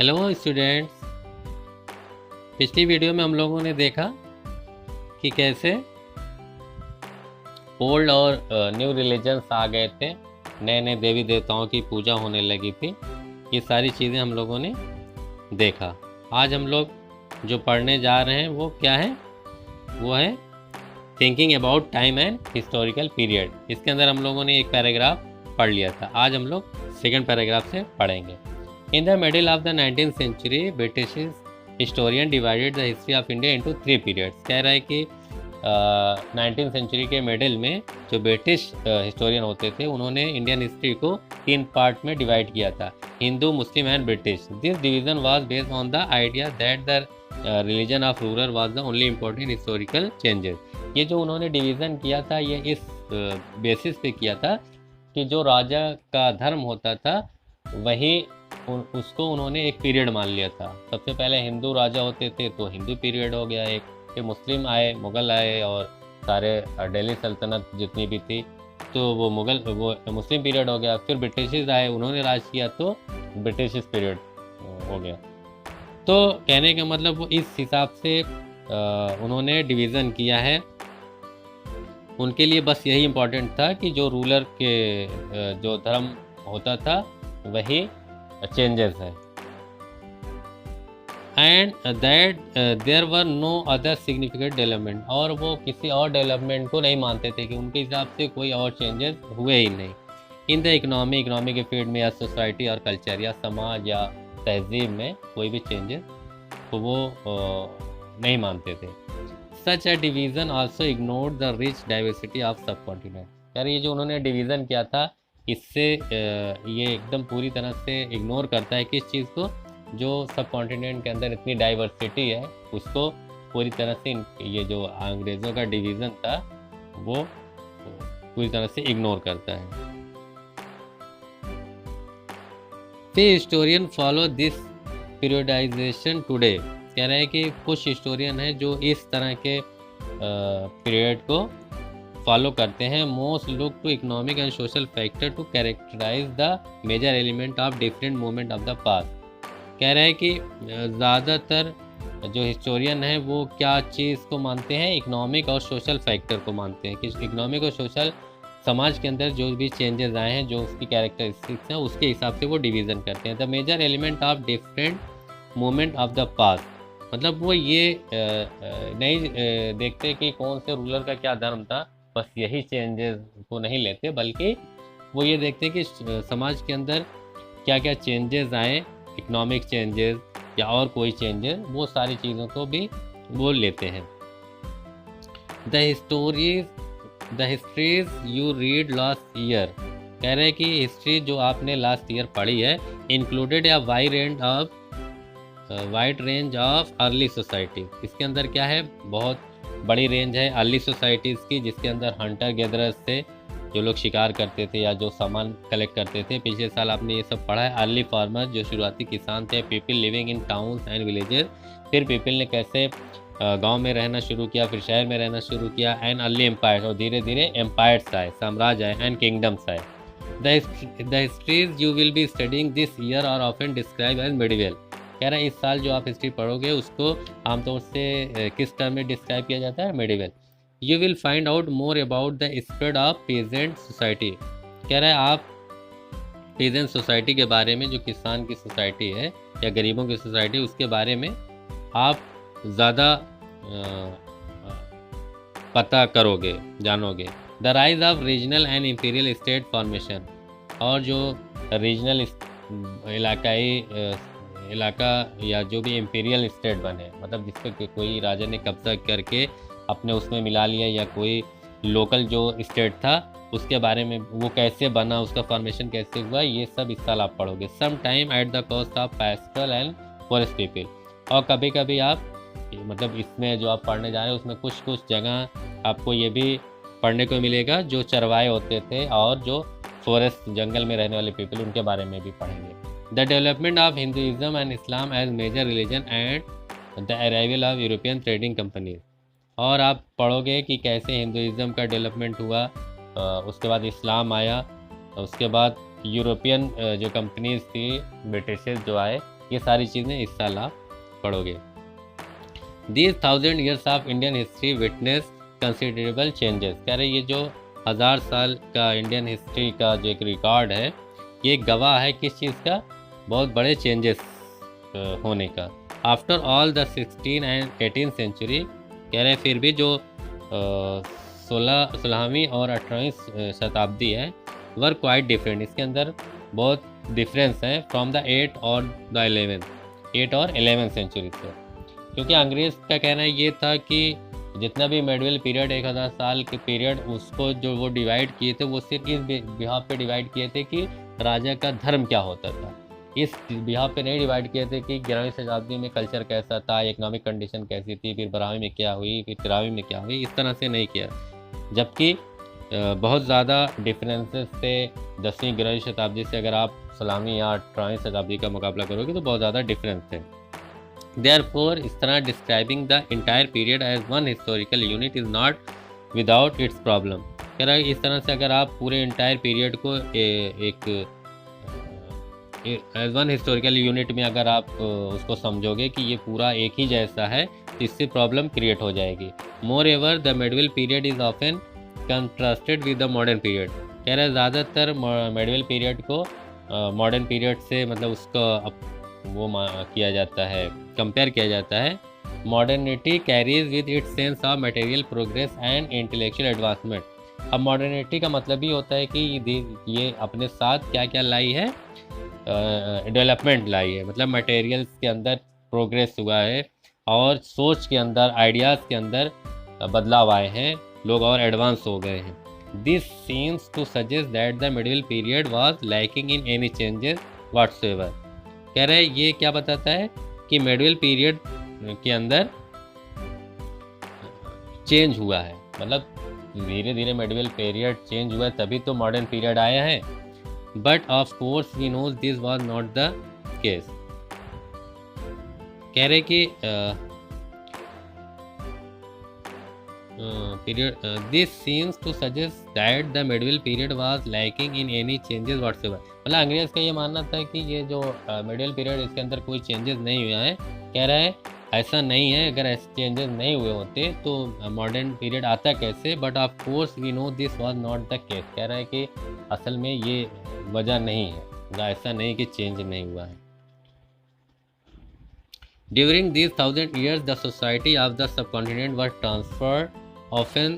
Hello students, पिछली video में हम लोगों ने देखा कि कैसे ओल्ड और न्यू रिलीजन्स आ गए थे, नए नए देवी देवताओं की पूजा होने लगी थी। ये सारी चीज़ें हम लोगों ने देखा। आज हम लोग जो पढ़ने जा रहे हैं वो क्या है? वो है thinking about time and historical period. इसके अंदर हम लोगों ने एक पैराग्राफ पढ़ लिया था। आज हम लोग सेकेंड पैराग्राफ से पढ़ेंगे। In the middle of the 19th century, British historian divided the history of India into 3 periods। कह रहा है कि 19th सेंचुरी के मिडिल में जो ब्रिटिश हिस्टोरियन होते थे उन्होंने इंडियन हिस्ट्री को 3 पार्ट में डिवाइड किया था, Hindu, Muslim and British. This division was based on the idea that the religion of ruler was the only important historical changes. ये जो उन्होंने डिवीज़न किया था ये इस बेसिस पे किया था कि जो राजा का धर्म होता था वही उसको उन्होंने एक पीरियड मान लिया था। सबसे पहले हिंदू राजा होते थे तो हिंदू पीरियड हो गया एक, फिर मुस्लिम आए, मुग़ल आए और सारे दिल्ली सल्तनत जितनी भी थी तो वो मुस्लिम पीरियड हो गया। फिर ब्रिटिश आए, उन्होंने राज किया तो ब्रिटिश पीरियड हो गया। तो कहने का मतलब वो इस हिसाब से उन्होंने डिवीज़न किया है। उनके लिए बस यही इम्पोर्टेंट था कि जो रूलर के जो धर्म होता था वही चेंजेस है, and that there were no other significant development. और वो किसी और डेवलपमेंट को नहीं मानते थे कि उनके हिसाब से कोई और चेंजेस हुए ही नहीं। इन द इकोनॉमी के फील्ड में या सोसाइटी और कल्चर या समाज या तहजीब में कोई भी चेंजेस तो वो नहीं मानते थे। Such a division also ignored the rich diversity of subcontinent. यार ये जो उन्होंने डिवीज़न किया था इससे ये एकदम पूरी तरह से इग्नोर करता है किस चीज़ को, जो सब कॉन्टिनेंट के अंदर इतनी डाइवर्सिटी है उसको पूरी तरह से ये जो अंग्रेज़ों का डिवीज़न था वो पूरी तरह से इग्नोर करता है। फिर historian follow this periodisation today. कह रहे हैं कि कुछ हिस्टोरियन हैं जो इस तरह के पीरियड को फॉलो करते हैं। Most look to economic and social factor to characterize the major element of different moment of the past. कह रहे हैं कि ज़्यादातर जो हिस्टोरियन हैं वो क्या चीज़ को मानते हैं, इकोनॉमिक और सोशल फैक्टर को मानते हैं कि इकोनॉमिक और सोशल समाज के अंदर जो भी चेंजेस आए हैं, जो उसकी कैरेक्टरिस्टिक्स हैं उसके हिसाब से वो डिवीज़न करते हैं। The major element of different moment of the past, मतलब वो ये नहीं देखते कि कौन से रूलर का क्या धर्म था, बस यही चेंजेस को नहीं लेते, बल्कि वो ये देखते कि समाज के अंदर क्या क्या चेंजेस आए, इकोनॉमिक चेंजेस या और कोई चेंजेस, वो सारी चीज़ों को भी वो लेते हैं। The histories you read last year. कह रहे हैं कि हिस्ट्री जो आपने लास्ट ईयर पढ़ी है इंक्लूडेड या wide range of early society. इसके अंदर क्या है, बहुत बड़ी रेंज है अर्ली सोसाइटीज़ की, जिसके अंदर हंटर गैदरर्स थे जो लोग शिकार करते थे या जो सामान कलेक्ट करते थे। पिछले साल आपने ये सब पढ़ा है। अर्ली फार्मर्स जो शुरुआती किसान थे, people living in towns and villages. फिर पीपल ने कैसे गांव में रहना शुरू किया, फिर शहर में रहना शुरू किया। एंड अर्ली एम्पायर्स, और धीरे धीरे एम्पायर्स आए, साम्राज्य आए एंड किंगडम्स आए। The histories you will be studying this year are often describe as medieval. कह रहा है इस साल जो आप हिस्ट्री पढ़ोगे उसको आमतौर से किस टर्म में डिस्क्राइब किया जाता है, medieval. You will find out more about the spread of peasant society. कह रहा है आप पीजेंट सोसाइटी के बारे में, जो किसान की सोसाइटी है या गरीबों की सोसाइटी, उसके बारे में आप ज़्यादा पता करोगे, जानोगे। The rise of regional and imperial state formation, और जो रीजनल इलाका या जो भी इम्पीरियल स्टेट बने, मतलब जिसपे कोई राजा ने कब्जा करके अपने उसमें मिला लिया, या कोई लोकल जो स्टेट था उसके बारे में वो कैसे बना, उसका फॉर्मेशन कैसे हुआ, ये सब इस साल आप पढ़ोगे। Some time at the cost of pastoral and forest people. और कभी कभी आप मतलब इसमें जो आप पढ़ने जा रहे हैं उसमें कुछ जगह आपको ये भी पढ़ने को मिलेगा जो चरवाहे होते थे और जो फॉरेस्ट जंगल में रहने वाले पीपल, उनके बारे में भी पढ़ेंगे। The development of Hinduism and Islam as major religion and the arrival of European trading companies. और आप पढ़ोगे कि कैसे हिंदुइज्म का डेवलपमेंट हुआ, उसके बाद इस्लाम आया, उसके बाद यूरोपियन जो कंपनीज थी, ब्रिटिश जो आए, ये सारी चीज़ें इस साल आप पढ़ोगे। These 1000 years of Indian history witnessed considerable changes। कह रहे ये जो 1000 साल का इंडियन हिस्ट्री का जो एक रिकॉर्ड है, ये गवाह है किस चीज़ का? बहुत बड़े चेंजेस होने का। After all the 16 and 18 century, कह रहे फिर भी जो 16वीं और 18वीं शताब्दी है, वर क्वाइट डिफरेंट। इसके अंदर बहुत डिफरेंस है फ्रॉम द 8 और द 8 और 11 सेंचुरी से। क्योंकि अंग्रेज़ का कहना ये था कि जितना भी मेडिवल पीरियड 1000 साल के पीरियड, उसको जो वो डिवाइड किए थे, वो सिर्फ इस बिहाफ पे डिवाइड किए थे कि राजा का धर्म क्या होता था। इस बिहाफ पे नहीं डिवाइड किए थे कि 11वीं शताब्दी में कल्चर कैसा था, इकोनॉमिक कंडीशन कैसी थी, फिर 12वीं में क्या हुई, फिर 13वीं में क्या हुई, इस तरह से नहीं किया। जबकि बहुत ज़्यादा डिफरेंसेस थे 10वीं 11वीं शताब्दी से। अगर आप 16वीं या 18वीं शताब्दी का मुकाबला करोगे तो बहुत ज़्यादा डिफरेंस थे। Therefore, इस तरह describing the entire period as one historical unit is not without its problem। कह रहा है इस तरह से अगर आप पूरे इंटायर पीरियड को एक एज वन हिस्टोरिकल यूनिट में अगर आप उसको समझोगे कि ये पूरा एक ही जैसा है, तो इससे प्रॉब्लम क्रिएट हो जाएगी। Moreover the medieval period is often contrasted with the modern period. कह रहा है ज़्यादातर मेडिवल पीरियड को मॉडर्न पीरियड से मतलब उसका वो किया जाता है, कंपेयर किया जाता है। Modernity carries with its sense of material progress and intellectual advancement. अब मॉडर्निटी का मतलब ही होता है कि ये अपने साथ क्या क्या लाई है, डेवलपमेंट लाई है, मतलब मटेरियल्स के अंदर प्रोग्रेस हुआ है और सोच के अंदर, आइडियाज़ के अंदर बदलाव आए हैं, लोग और एडवांस हो गए हैं। This seems to suggest that the middle period was lacking in any changes whatsoever. कह रहे हैं ये क्या बताता है कि मिडिल पीरियड के अंदर चेंज हुआ है, मतलब धीरे धीरे मिडिल पीरियड चेंज हुआ है, तभी तो मॉडर्न पीरियड आया है। But of course we knows this was not the case. कह रहे कि this seems to suggest that the middle period was lacking in any changes whatsoever. मतलब अंग्रेज का ये मानना था कि ये जो मिडिल पीरियड, इसके अंदर कोई चेंजेस नहीं हुआ है। कह रहा है ऐसा नहीं है, अगर ऐसे चेंजेस नहीं हुए होते तो मॉडर्न पीरियड आता कैसे। But of course we know this was not the case. कह रहा है कि असल में ये वजह नहीं है, ऐसा नहीं कि चेंज नहीं हुआ है। During this 1000 years the society of the subcontinent was transferred often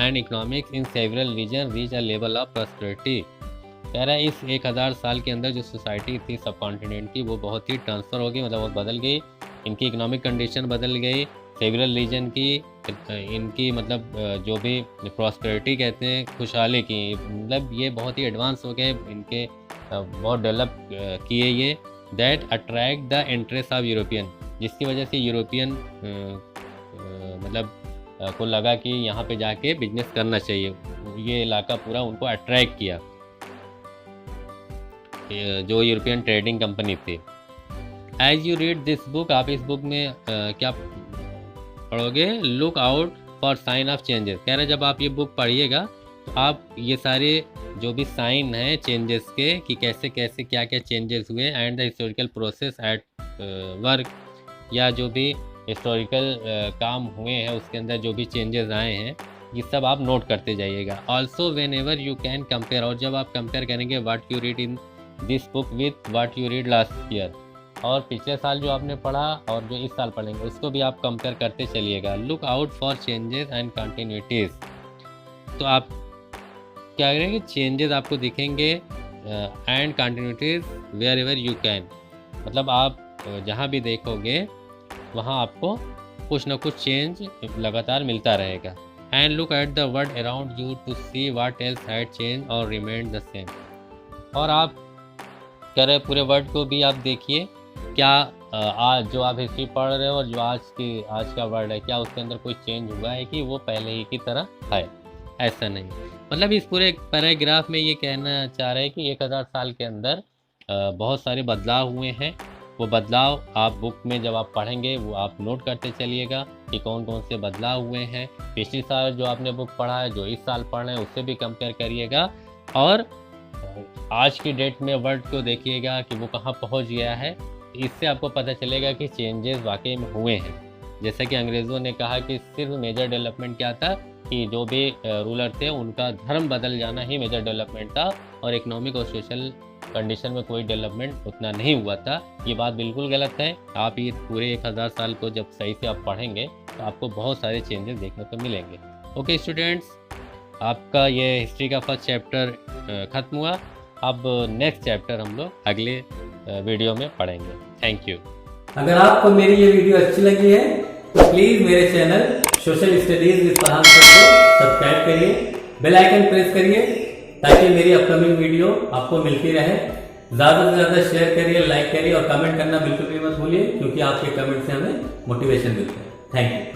and economics in several regions reach a level of prosperity। कह रहा है इस 1000 साल के अंदर जो सोसाइटी थी सब कॉन्टिनेंट की, वो बहुत ही ट्रांसफ़र हो गई, मतलब बहुत बदल गई। इनकी इकोनॉमिक कंडीशन बदल गई, सेवरल रीजन की इनकी मतलब जो भी प्रॉस्पेरिटी कहते हैं, खुशहाली की, मतलब ये बहुत ही एडवांस हो गए, इनके बहुत डेवलप किए ये। That attract the interest of European, जिसकी वजह से यूरोपियन मतलब को लगा कि यहाँ पे जाके बिजनेस करना चाहिए। ये इलाका पूरा उनको अट्रैक्ट किया, जो यूरोपियन ट्रेडिंग कंपनी थी। As you read this book, आप इस बुक में क्या पढ़ोगे? Look out for sign of changes. कह रहे जब आप ये बुक पढ़िएगा तो आप ये सारे जो भी साइन हैं चेंजेस के, कि कैसे कैसे क्या क्या चेंजेस हुए, and the historical process at work, या जो भी हिस्टोरिकल काम हुए हैं उसके अंदर जो भी चेंजेस आए हैं, ये सब आप नोट करते जाइएगा। Also when ever you can compare, और जब आप कंपेयर करेंगे what you read in this book with what you read last year, और पिछले साल जो आपने पढ़ा और जो इस साल पढ़ेंगे उसको भी आप कंपेयर करते चलिएगा। Look out for changes and continuities. तो आप क्या करेंगे? चेंजेस आपको दिखेंगे and continuities wherever you can, मतलब आप जहाँ भी देखोगे वहाँ आपको कुछ ना कुछ चेंज लगातार मिलता रहेगा। And look at the world around you to see what else had change और रिमेन द सेम। और आप कह रहे पूरे वर्ल्ड को भी आप देखिए, क्या आज जो आप हिस्ट्री पढ़ रहे हो और जो आज का वर्ल्ड है, क्या उसके अंदर कोई चेंज हुआ है कि वो पहले ही की तरह है? ऐसा नहीं। मतलब इस पूरे पैराग्राफ में ये कहना चाह रहे हैं कि 1000 साल के अंदर बहुत सारे बदलाव हुए हैं। वो बदलाव आप बुक में जब आप पढ़ेंगे वो आप नोट करते चलिएगा कि कौन कौन से बदलाव हुए हैं। पिछले साल जो आपने बुक पढ़ा है, जो इस साल पढ़ रहे हैं, उससे भी कंपेयर करिएगा, और आज की डेट में वर्ल्ड को देखिएगा कि वो कहाँ पहुँच गया है, इससे आपको पता चलेगा कि चेंजेस वाकई में हुए हैं। जैसा कि अंग्रेज़ों ने कहा कि सिर्फ मेजर डेवलपमेंट क्या था कि जो भी रूलर थे उनका धर्म बदल जाना ही मेजर डेवलपमेंट था, और इकोनॉमिक और सोशल कंडीशन में कोई डेवलपमेंट उतना नहीं हुआ था। ये बात बिल्कुल गलत है। आप ये पूरे 1000 साल को जब सही से आप पढ़ेंगे तो आपको बहुत सारे चेंजेस देखने को मिलेंगे। ओके स्टूडेंट्स, आपका ये हिस्ट्री का फर्स्ट चैप्टर ख़त्म हुआ। अब नेक्स्ट चैप्टर हम लोग अगले वीडियो में पढ़ेंगे। Thank you. अगर आपको मेरी ये वीडियो अच्छी लगी है तो प्लीज़ मेरे channel social studies with Farhan sir को सब्सक्राइब करिए, बेल आइकन प्रेस करिए ताकि मेरी अपकमिंग वीडियो आपको मिलती रहे। ज़्यादा से ज़्यादा शेयर करिए, लाइक करिए और कमेंट करना बिल्कुल भी मत भूलिए, क्योंकि आपके कमेंट से हमें मोटिवेशन मिलता है। Thank you.